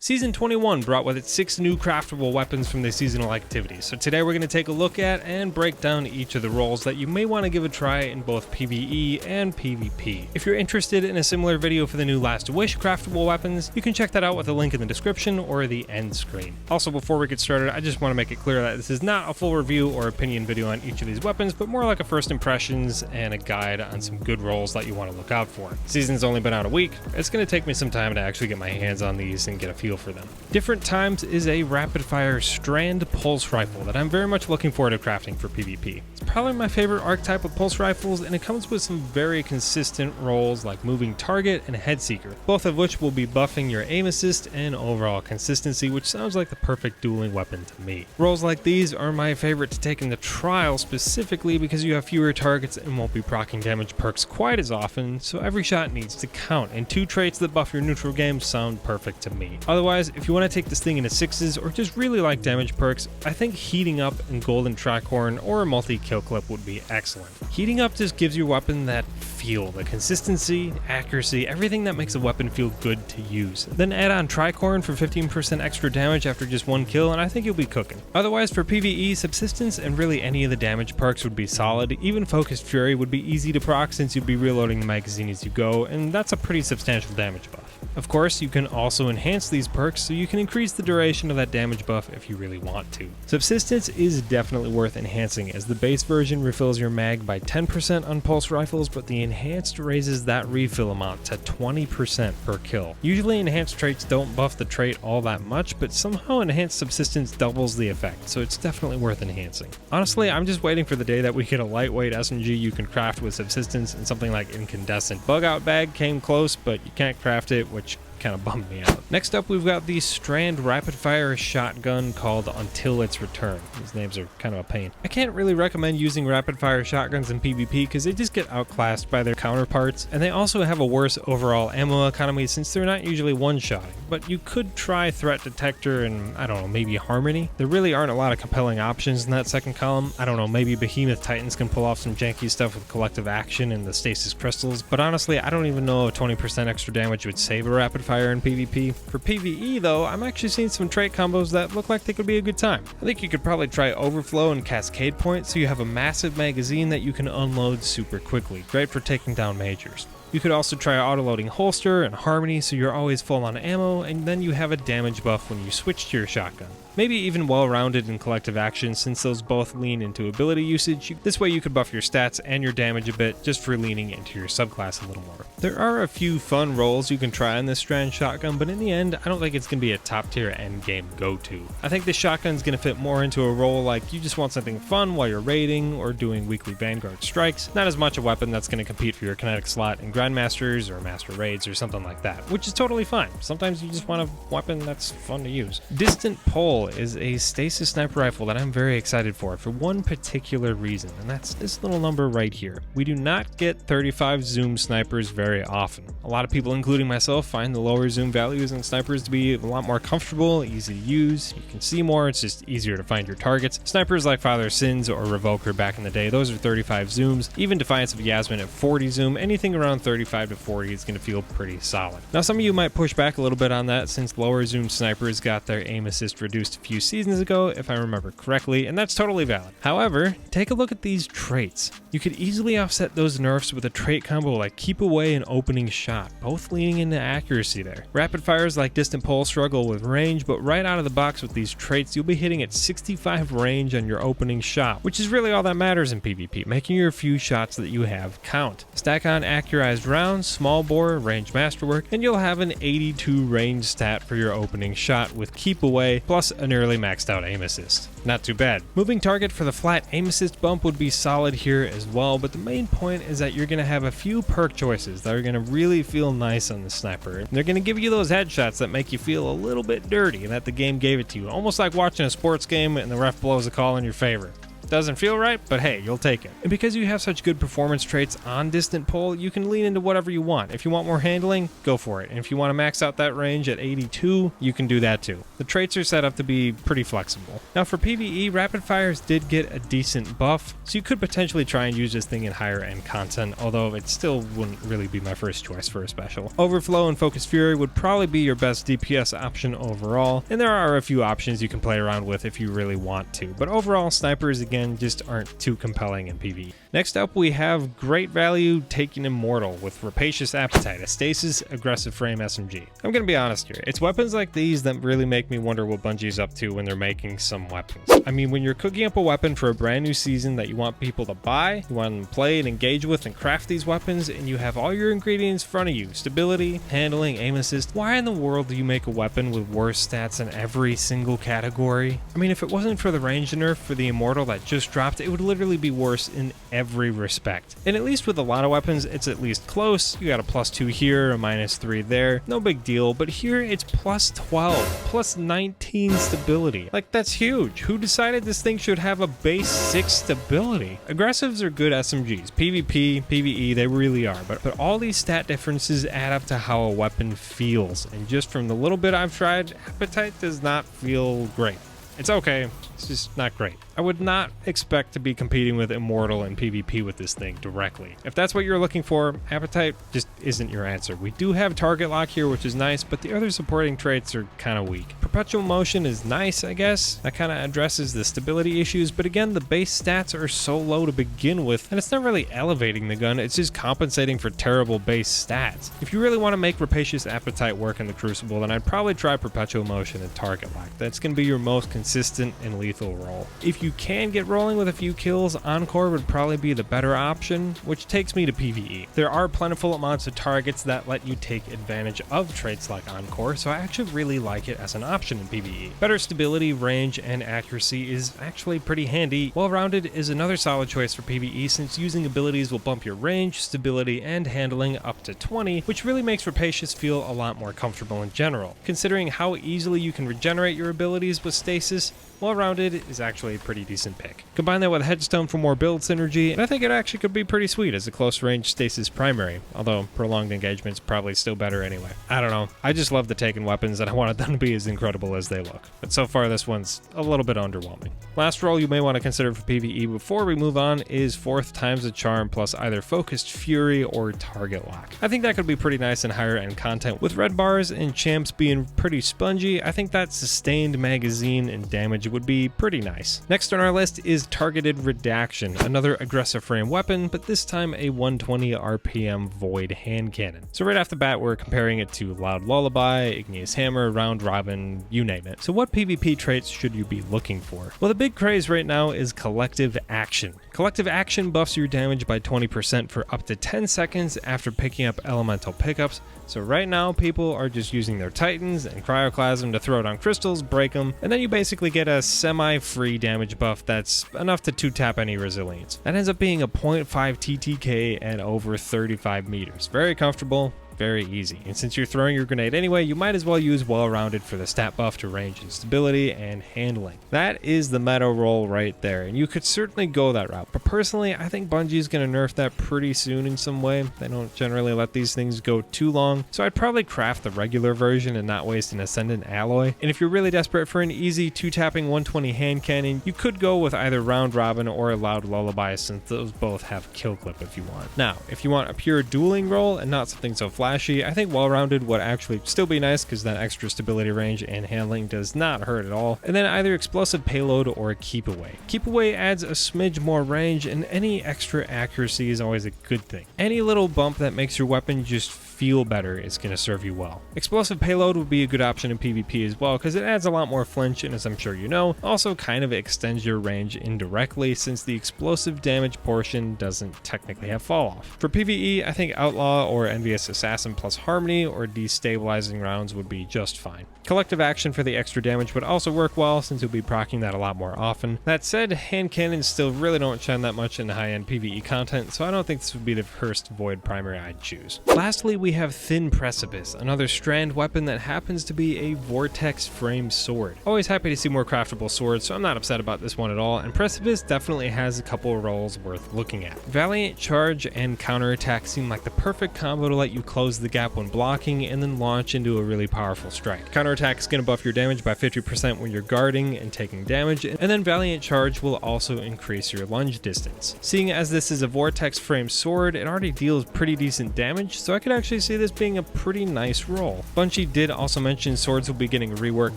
Season 21 brought with it 6 new craftable weapons from the seasonal activities, so today we're going to take a look at and break down each of the roles that you may want to give a try in both PvE and PvP. If you're interested in a similar video for the new Last Wish craftable weapons, you can check that out with a link in the description or the end screen. Also, before we get started, I just want to make it clear that this is not a full review or opinion video on each of these weapons, but more like a first impressions and a guide on some good roles that you want to look out for. The season's only been out a week. It's going to take me some time to actually get my hands on these and get a feel for them. Different Times is a rapid-fire strand pulse rifle that I'm very much looking forward to crafting for PvP. It's probably my favorite archetype of pulse rifles, and it comes with some very consistent roles like moving target and head seeker, both of which will be buffing your aim assist and overall consistency, which sounds like the perfect dueling weapon to me. Roles like these are my favorite to take in the trial specifically because you have fewer targets and won't be proccing damage perks quite as often, so every shot needs to count, and 2 traits that buff your neutral game sound perfect to me. Otherwise, if you want to take this thing into 6s or just really like damage perks, I think Heating Up and Golden Tricorn or a multi-kill clip would be excellent. Heating Up just gives your weapon that feel, the consistency, accuracy, everything that makes a weapon feel good to use. Then add on Tricorn for 15% extra damage after just 1 kill, and I think you'll be cooking. Otherwise, for PvE, Subsistence and really any of the damage perks would be solid. Even Focused Fury would be easy to proc since you'd be reloading the magazine as you go, and that's a pretty substantial damage buff. Of course, you can also enhance these perks so you can increase the duration of that damage buff if you really want to. Subsistence is definitely worth enhancing, as the base version refills your mag by 10% on pulse rifles, but the enhanced raises that refill amount to 20% per kill. Usually enhanced traits don't buff the trait all that much, but somehow enhanced Subsistence doubles the effect, so it's definitely worth enhancing. Honestly, I'm just waiting for the day that we get a lightweight SMG you can craft with Subsistence, and something like Incandescent. Bug Out Bag came close, but you can't craft it, which kind of bummed me out. Next up, we've got the Strand rapid fire shotgun called Until Its Return. These names are kind of a pain. I can't really recommend using rapid fire shotguns in PvP because they just get outclassed by their counterparts, and they also have a worse overall ammo economy since they're not usually one-shotting. But you could try Threat Detector and, I don't know, maybe Harmony. There really aren't a lot of compelling options in that second column. I don't know, maybe Behemoth Titans can pull off some janky stuff with Collective Action and the Stasis Crystals, but honestly, I don't even know if 20% extra damage would save a rapid fire in PvP. For PvE though, I'm actually seeing some trait combos that look like they could be a good time. I think you could probably try Overflow and Cascade Point so you have a massive magazine that you can unload super quickly. Great for taking down majors. You could also try auto-loading Holster and Harmony so you're always full on ammo, and then you have a damage buff when you switch to your shotgun. Maybe even well-rounded in Collective Action since those both lean into ability usage. This way you could buff your stats and your damage a bit just for leaning into your subclass a little more. There are a few fun roles you can try on this Strand shotgun, but in the end, I don't think it's going to be a top-tier endgame go-to. I think this shotgun's going to fit more into a role like you just want something fun while you're raiding or doing weekly Vanguard strikes, not as much a weapon that's going to compete for your kinetic slot in Grandmasters or Master Raids or something like that, which is totally fine. Sometimes you just want a weapon that's fun to use. Distant Pole is a stasis sniper rifle that I'm very excited for one particular reason, and that's this little number right here. We do not get 35 zoom snipers very often. A lot of people, including myself, find the lower zoom values in snipers to be a lot more comfortable, easy to use, you can see more, it's just easier to find your targets. Snipers like Father Sins or Revoker back in the day, those are 35 zooms. Even Defiance of Yasmin at 40 zoom, anything around 35 to 40 is going to feel pretty solid. Now some of you might push back a little bit on that since lower zoom snipers got their aim assist reduced a few seasons ago, if I remember correctly, and that's totally valid. However, take a look at these traits. You could easily offset those nerfs with a trait combo like Keep Away and Opening Shot, both leaning into accuracy there. Rapid fires like Distant Pole struggle with range, but right out of the box with these traits, you'll be hitting at 65 range on your opening shot, which is really all that matters in PvP, making your few shots that you have count. Stack on accurized rounds, small bore, range masterwork, and you'll have an 82 range stat for your opening shot with Keep Away, plus a nearly maxed out aim assist. Not too bad. Moving target for the flat aim assist bump would be solid here as well, but the main point is that you're going to have a few perk choices that are going to really feel nice on the sniper. And they're going to give you those headshots that make you feel a little bit dirty that the game gave it to you, almost like watching a sports game and the ref blows a call in your favor. Doesn't feel right, but hey, you'll take it. And because you have such good performance traits on distant pull, you can lean into whatever you want. If you want more handling, go for it. And if you want to max out that range at 82, you can do that too. The traits are set up to be pretty flexible. Now for PvE, rapid fires did get a decent buff, so you could potentially try and use this thing in higher end content, although it still wouldn't really be my first choice for a special. Overflow and Focus Fury would probably be your best DPS option overall, and there are a few options you can play around with if you really want to, but overall snipers again just aren't too compelling in PvE. Next up we have great value taking Immortal with Rapacious Appetite, a stasis aggressive frame SMG. I'm gonna be honest here, it's weapons like these that really make me wonder what Bungie's up to when they're making some weapons. I mean, when you're cooking up a weapon for a brand new season that you want people to buy, you want them to play and engage with and craft these weapons, and you have all your ingredients in front of you, stability, handling, aim assist, why in the world do you make a weapon with worse stats in every single category? I mean, if it wasn't for the range nerf for the Immortal that just dropped, it would literally be worse in every respect. And at least with a lot of weapons, it's at least close. You got a +2 here, a -3 there, no big deal, but here it's +12, +19 stability. Like, that's huge. Who decided this thing should have a base 6 stability? Aggressives are good SMGs. PvP, PvE, they really are, but all these stat differences add up to how a weapon feels, and just from the little bit I've tried, Appetite does not feel great. It's okay, it's just not great. I would not expect to be competing with Immortal in PvP with this thing directly. If that's what you're looking for, Appetite just isn't your answer. We do have target lock here, which is nice, but the other supporting traits are kind of weak. Perpetual motion is nice, I guess. That kind of addresses the stability issues, but again, the base stats are so low to begin with, and it's not really elevating the gun, it's just compensating for terrible base stats. If you really want to make Rapacious Appetite work in the Crucible, then I'd probably try Perpetual Motion and Target Lock. That's going to be your most consistent and lethal role. If you can get rolling with a few kills, Encore would probably be the better option, which takes me to PvE. There are plentiful amounts of targets that let you take advantage of traits like Encore, so I actually really like it as an option in PvE. Better stability, range, and accuracy is actually pretty handy. Well-rounded is another solid choice for PvE since using abilities will bump your range, stability, and handling up to 20, which really makes Rapacious feel a lot more comfortable in general. Considering how easily you can regenerate your abilities with stasis, Well-rounded is actually a pretty decent pick. Combine that with Headstone for more build synergy, and I think it actually could be pretty sweet as a close-range stasis primary, although prolonged engagement's probably still better anyway. I don't know, I just love the Taken weapons and I wanted them to be as incredible as they look. But so far this one's a little bit underwhelming. Last role you may want to consider for PvE before we move on is 4th times the charm plus either Focused Fury or Target Lock. I think that could be pretty nice in higher end content. With red bars and champs being pretty spongy, I think that sustained magazine and damage would be pretty nice. Next on our list is Targeted Redaction, another aggressive frame weapon, but this time a 120 RPM Void hand cannon. So right off the bat we're comparing it to Loud Lullaby, Igneous Hammer, Round Robin, you name it. So what PvP traits should you be looking for? Well, the big craze right now is Collective Action. Collective Action buffs your damage by 20% for up to 10 seconds after picking up elemental pickups. So right now people are just using their Titans and Cryoclasm to throw down crystals, break them, and then you basically get a semi-free damage buff that's enough to 2-tap any resilience. That ends up being a 0.5 TTK and over 35 meters. Very comfortable, very easy. And since you're throwing your grenade anyway, you might as well use Well-Rounded for the stat buff to range and stability and handling. That is the meta role right there, and you could certainly go that route. But personally, I think Bungie's gonna nerf that pretty soon in some way. They don't generally let these things go too long, so I'd probably craft the regular version and not waste an Ascendant alloy. And if you're really desperate for an easy 2-tapping 120 hand cannon, you could go with either Round Robin or a Loud Lullaby, since those both have kill clip if you want. Now, if you want a pure dueling role and not something so flashy, I think Well-Rounded would actually still be nice because that extra stability range and handling does not hurt at all. And then either Explosive Payload or Keep Away. Keep Away adds a smidge more range, and any extra accuracy is always a good thing. Any little bump that makes your weapon just feel better is going to serve you well. Explosive Payload would be a good option in PvP as well because it adds a lot more flinch, and as I'm sure you know, also kind of extends your range indirectly since the explosive damage portion doesn't technically have fall off. For PvE, I think Outlaw or Envious Assassin Assassin plus Harmony or Destabilizing rounds would be just fine. Collective Action for the extra damage would also work well since you'll be proccing that a lot more often. That said, hand cannons still really don't shine that much in high-end PvE content, so I don't think this would be the first Void primary I'd choose. Lastly, we have Thin Precipice, another strand weapon that happens to be a vortex frame sword. Always happy to see more craftable swords, so I'm not upset about this one at all, and Precipice definitely has a couple of roles worth looking at. Valiant Charge and Counterattack seem like the perfect combo to let you close the gap when blocking and then launch into a really powerful strike. Counterattack is going to buff your damage by 50% when you're guarding and taking damage, and then Valiant Charge will also increase your lunge distance. Seeing as this is a vortex frame sword, it already deals pretty decent damage, so I could actually see this being a pretty nice roll. Bungie did also mention swords will be getting a rework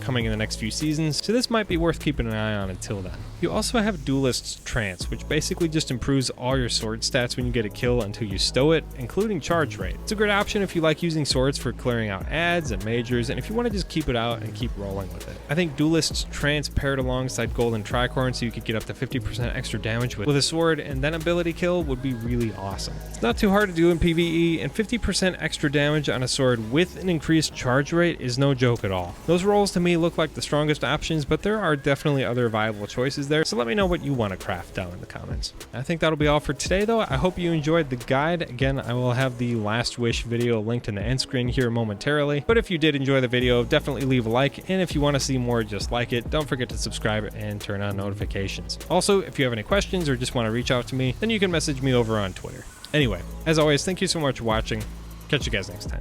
coming in the next few seasons, so this might be worth keeping an eye on until then. You also have Duelist's Trance, which basically just improves all your sword stats when you get a kill until you stow it, including charge rate. It's a great option if you like using swords for clearing out adds and majors, and if you want to just keep it out and keep rolling with it. I think Duelist's Trance paired alongside Golden Tricorn so you could get up to 50% extra damage with a sword and then ability kill would be really awesome. It's not too hard to do in PvE, and 50% extra damage on a sword with an increased charge rate is no joke at all. Those rolls to me look like the strongest options, but there are definitely other viable choices there, so let me know what you want to craft down in the comments. I think that'll be all for today though. I hope you enjoyed the guide. Again, I will have the Last Wish video linked in the end screen here momentarily, but if you did enjoy the video, definitely leave a like, and if you want to see more just like it, don't forget to subscribe and turn on notifications. Also, if you have any questions or just want to reach out to me, then you can message me over on Twitter. Anyway, as always, thank you so much for watching. Catch you guys next time.